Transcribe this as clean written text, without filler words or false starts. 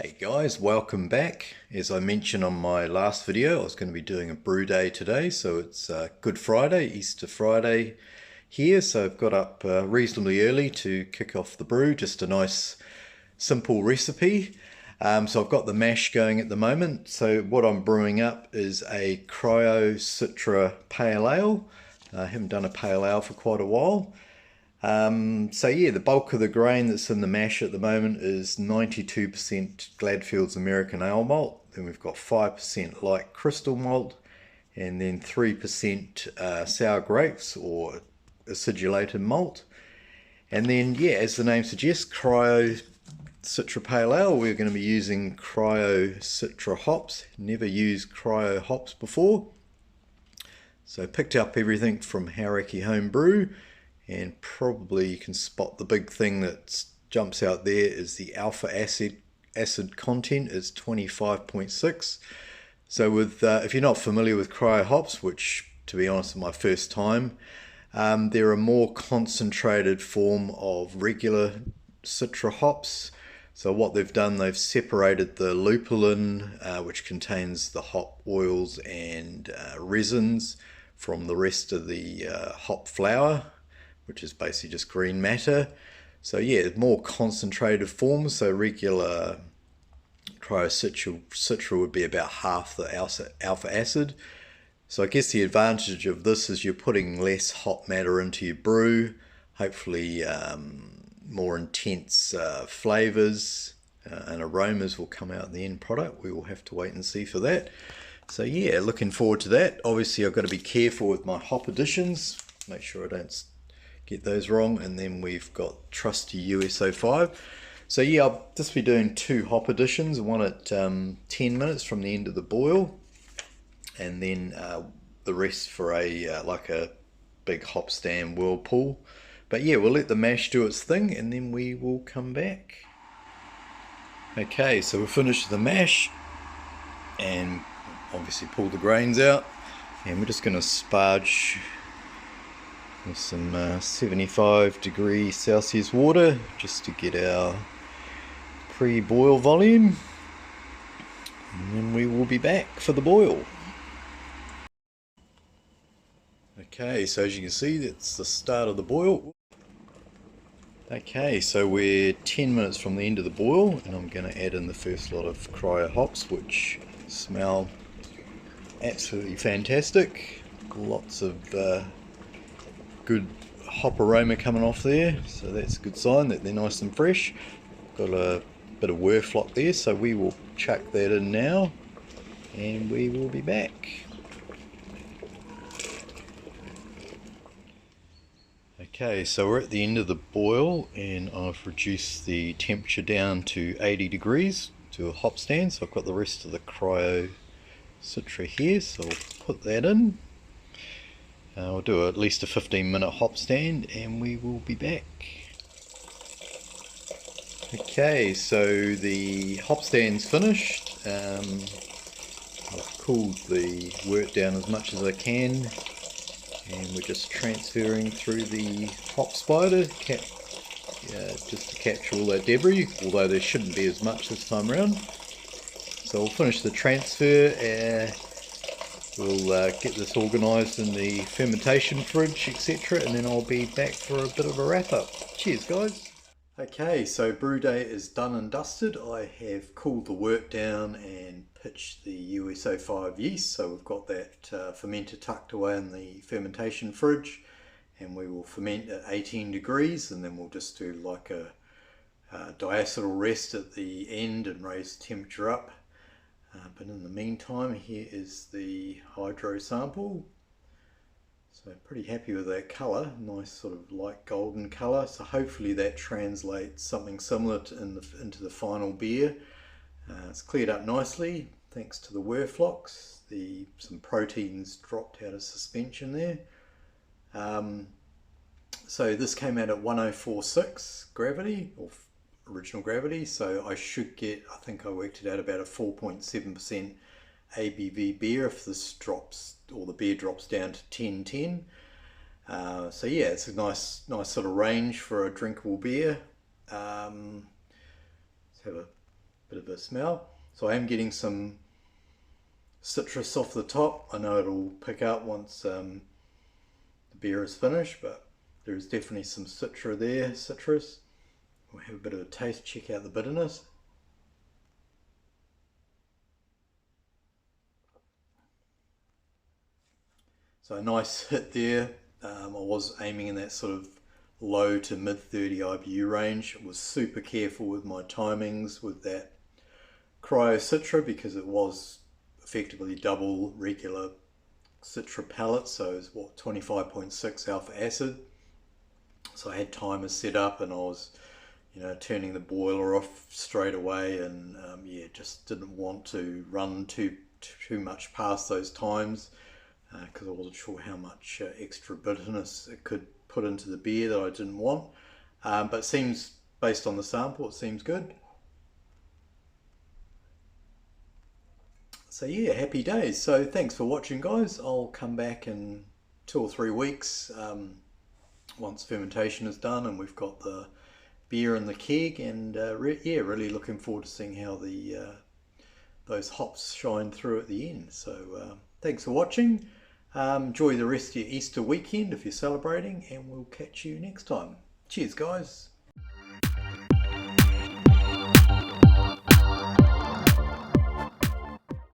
Hey guys, welcome back. As I mentioned on my last video, I was going to be doing a brew day today, so it's Good Friday, Easter Friday here, so I've got up reasonably early to kick off the brew, just a nice simple recipe. So I've got the mash going at the moment, so what I'm brewing up is a Cryo Citra Pale Ale. I haven't done a Pale Ale for quite a while. So yeah, the bulk of the grain that's in the mash at the moment is 92% Gladfield's American Ale malt. Then we've got 5% light crystal malt, and then 3% sour grapes or acidulated malt. And then yeah, as the name suggests, Cryo Citra Pale Ale, we're going to be using Cryo Citra hops. Never used Cryo hops before. So picked up everything from Hauraki Home Brew. And probably you can spot the big thing that jumps out there is the alpha acid content is 25.6. So with if you're not familiar with cryo hops, which to be honest is my first time, they're a more concentrated form of regular Citra hops. So what they've done, they've separated the lupulin, which contains the hop oils and resins, from the rest of the hop flour, which is basically just green matter. So yeah, more concentrated forms. So regular Cryo Citra would be about half the alpha acid. So I guess the advantage of this is you're putting less hop matter into your brew, hopefully more intense flavors and aromas will come out in the end product. We will have to wait and see for that. So yeah, looking forward to that. Obviously I've got to be careful with my hop additions, make sure I don't get those wrong. And then we've got trusty US-05. So yeah, I'll just be doing 2 hop additions, one at 10 minutes from the end of the boil, and then the rest for a like a big hop stand whirlpool. But yeah, we'll let the mash do its thing and then we will come back. Okay, so we've finished the mash and obviously pull the grains out, and we're just going to sparge with some 75 degrees Celsius water just to get our pre-boil volume, and then we will be back for the boil. Okay, so as you can see, that's the start of the boil. Okay, so we're 10 minutes from the end of the boil, and I'm going to add in the first lot of cryo hops, which smell absolutely fantastic. Lots of good hop aroma coming off there, so that's a good sign that they're nice and fresh. Got a bit of whir flock there, so we will chuck that in now and we will be back. Okay, so we're at the end of the boil and I've reduced the temperature down to 80 degrees to a hop stand. So I've got the rest of the Cryo Citra here, so I'll put that in. We'll do at least a 15-minute hop stand and we will be back. Okay, so the hop stand's finished. I've cooled the wort down as much as I can, and we're just transferring through the hop spider just to capture all that debris, although there shouldn't be as much this time around. So we'll finish the transfer. We'll get this organised in the fermentation fridge, etc., and then I'll be back for a bit of a wrap up. Cheers guys! Okay, so brew day is done and dusted. I have cooled the wort down and pitched the US-05 yeast, so we've got that fermenter tucked away in the fermentation fridge, and we will ferment at 18 degrees, and then we'll just do like a diacetyl rest at the end and raise the temperature up. But in the meantime, here is the hydro sample. So pretty happy with that colour, nice sort of light golden colour. So hopefully that translates something similar into the final beer. It's cleared up nicely thanks to the whir flocks. Some proteins dropped out of suspension there. So this came out at 1046 gravity, or original gravity, so I should get, I think I worked it out, about a 4.7% ABV beer if this drops, or the beer drops down to 1010. So yeah, it's a nice sort of range for a drinkable beer. Let's have a bit of a smell. So I am getting some citrus off the top. I know it'll pick up once the beer is finished, but there's definitely some citrus. We'll have a bit of a taste, check out the bitterness. So a nice hit there. I was aiming in that sort of low to mid 30 IBU range. I was super careful with my timings with that Cryo Citra because it was effectively double regular Citra pellet, so it's what, 25.6 alpha acid. So I had timers set up and I was, you know, turning the boiler off straight away, and yeah, just didn't want to run too much past those times because I wasn't sure how much extra bitterness it could put into the beer that I didn't want. But it seems, based on the sample, it seems good. So yeah, happy days. So thanks for watching, guys. I'll come back in 2 or 3 weeks once fermentation is done and we've got the beer in the keg, and yeah, really looking forward to seeing how the those hops shine through at the end. So thanks for watching. Enjoy the rest of your Easter weekend if you're celebrating, and we'll catch you next time. Cheers, guys.